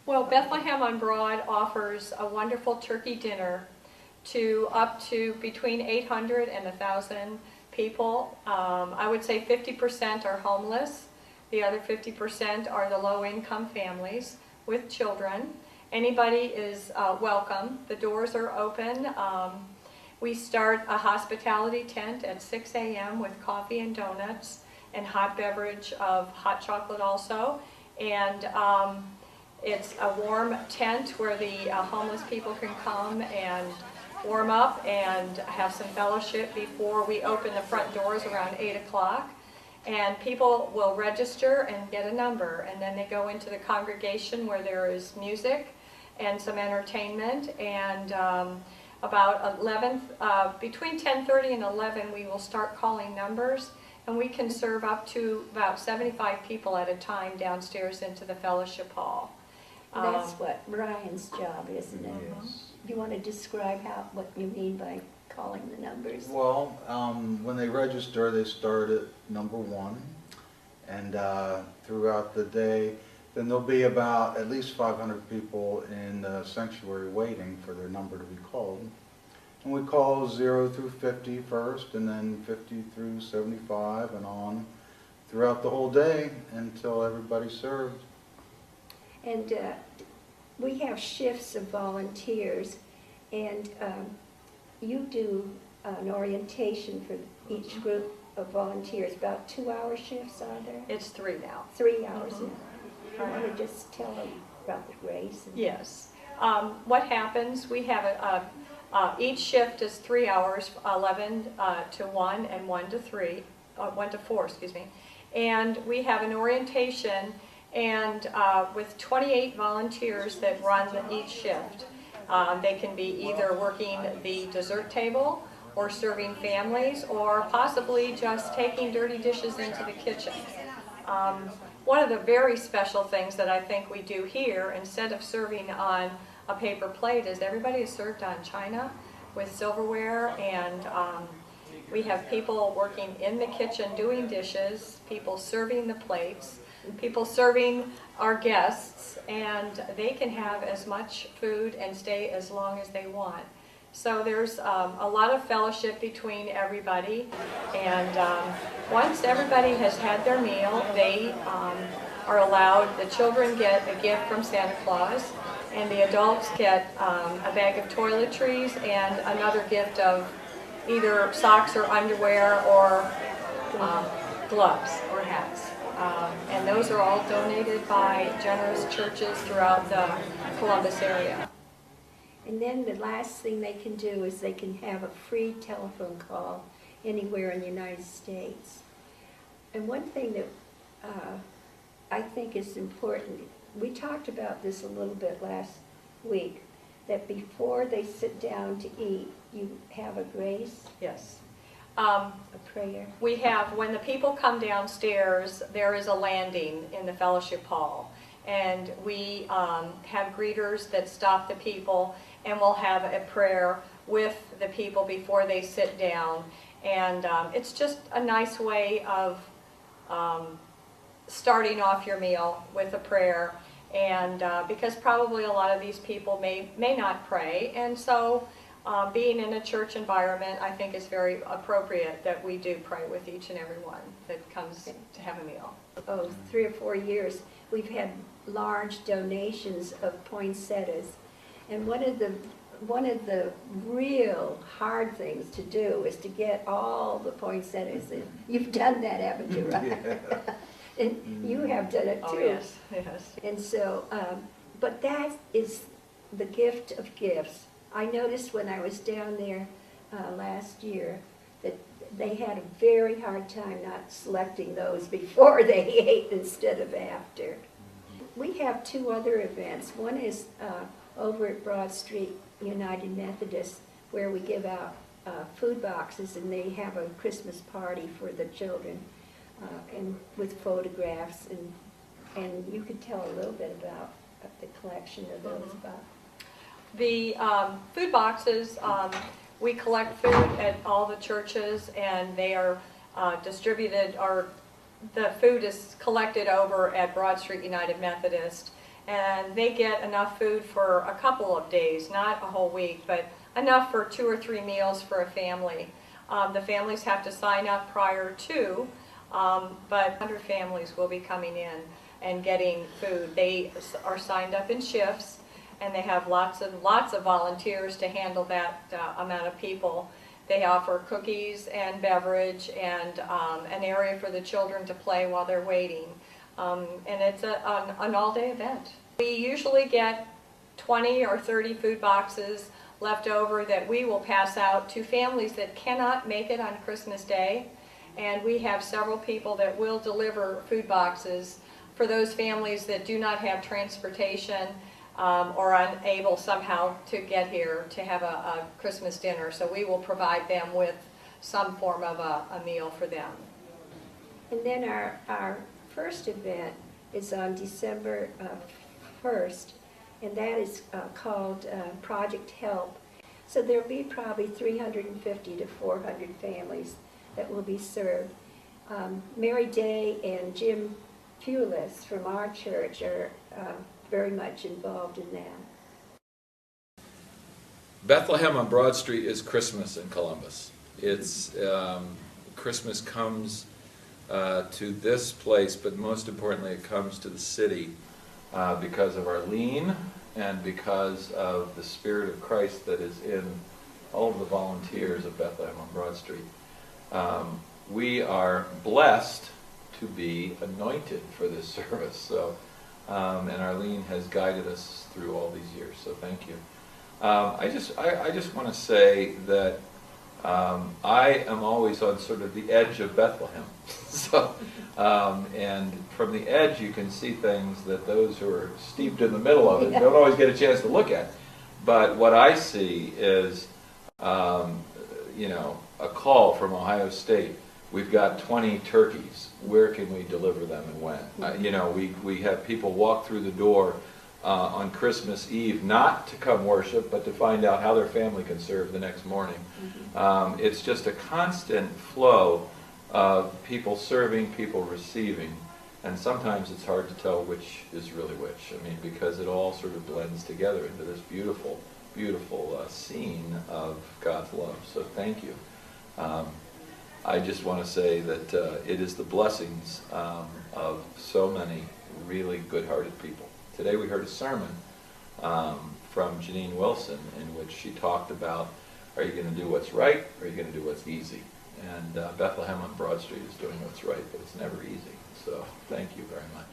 Well, Bethlehem on Broad offers a wonderful turkey dinner to up to between 800 and 1,000 people. I would say 50% are homeless. The other 50% are the low-income families with children. Anybody is welcome. The doors are open. We start a hospitality tent at 6 a.m. with coffee and donuts and hot beverage of hot chocolate also. And it's a warm tent where the homeless people can come and warm up and have some fellowship before we open the front doors around 8 o'clock. And people will register and get a number, and then they go into the congregation where there is music and some entertainment, and about 11, between 10:30 and 11 we will start calling numbers, and we can serve up to about 75 people at a time downstairs into the fellowship hall. That's what Ryan's job, isn't it? Yes. You want to describe what you mean by calling the numbers? Well, when they register, they start at number 1, and throughout the day, then there'll be about at least 500 people in the sanctuary waiting for their number to be called. And we call 0 through 50 first, and then 50 through 75, and on throughout the whole day until everybody's served. And we have shifts of volunteers, and you do an orientation for each group of volunteers, about 2-hour shifts, are there? It's 3 now. 3 hours now. I want to just tell them about the grace. Yes. What happens, we have each shift is 3 hours, 11 to 1 and 1 to 3, 1 to 4, excuse me. And we have an orientation, and with 28 volunteers that run each shift. They can be either working the dessert table or serving families or possibly just taking dirty dishes into the kitchen. One of the very special things that I think we do here, instead of serving on a paper plate, is everybody is served on china with silverware, and we have people working in the kitchen doing dishes, people serving the plates, people serving our guests, and they can have as much food and stay as long as they want. So there's a lot of fellowship between everybody, and once everybody has had their meal, they are allowed, the children get a gift from Santa Claus, and the adults get a bag of toiletries and another gift of either socks or underwear or gloves or hats. And those are all donated by generous churches throughout the Columbus area. And then the last thing they can do is they can have a free telephone call anywhere in the United States. And one thing that I think is important, we talked about this a little bit last week, that before they sit down to eat, you have a grace, Yes. a prayer. We have, when the people come downstairs, there is a landing in the fellowship hall. And we have greeters that stop the people, and we'll have a prayer with the people before they sit down. And it's just a nice way of starting off your meal with a prayer. And because probably a lot of these people may not pray, and so being in a church environment, I think is very appropriate that we do pray with each and every one that comes to have a meal. 3 or 4 years, we've had large donations of poinsettias, and one of the real hard things to do is to get all the poinsettias in. You've done that, haven't you, Ryan? Yeah. And you have done it too. Oh, yes, yes. And so, but that is the gift of gifts. I noticed when I was down there last year that they had a very hard time not selecting those before they ate instead of after. We have 2 other events. One is over at Broad Street United Methodist, where we give out food boxes, and they have a Christmas party for the children, and with photographs, and you could tell a little bit about the collection of those boxes. The food boxes, we collect food at all the churches, and they are distributed, or the food is collected over at Broad Street United Methodist, and they get enough food for a couple of days, not a whole week, but enough for 2 or 3 meals for a family. The families have to sign up prior to, but 100 families will be coming in and getting food. They are signed up in shifts, and they have lots of volunteers to handle that amount of people. They offer cookies and beverage and an area for the children to play while they're waiting. And it's an all-day event. We usually get 20 or 30 food boxes left over that we will pass out to families that cannot make it on Christmas Day. And we have several people that will deliver food boxes for those families that do not have transportation or unable somehow to get here to have a Christmas dinner. So we will provide them with some form of a meal for them. And then our first event is on December 1st, and that is called Project Help. So there'll be probably 350 to 400 families that will be served. Mary Day and Jim Pulis from our church are very much involved in that. Bethlehem on Broad Street is Christmas in Columbus. It's Christmas comes to this place, but most importantly it comes to the city because of our lean and because of the Spirit of Christ that is in all of the volunteers of Bethlehem on Broad Street. We are blessed to be anointed for this service, so, and Arlene has guided us through all these years, so thank you. I just want to say that I am always on sort of the edge of Bethlehem. So, and from the edge you can see things that those who are steeped in the middle of it don't always get a chance to look at. But what I see is, a call from Ohio State. We've got 20 turkeys. Where can we deliver them and when? We have people walk through the door on Christmas Eve, not to come worship, but to find out how their family can serve the next morning. It's just a constant flow of people serving, people receiving, and sometimes it's hard to tell which is really which. I mean, because it all sort of blends together into this beautiful, beautiful scene of God's love. So thank you. I just want to say that it is the blessings of so many really good-hearted people. Today we heard a sermon from Janine Wilson in which she talked about, are you going to do what's right or are you going to do what's easy? And Bethlehem on Broad Street is doing what's right, but it's never easy. So thank you very much.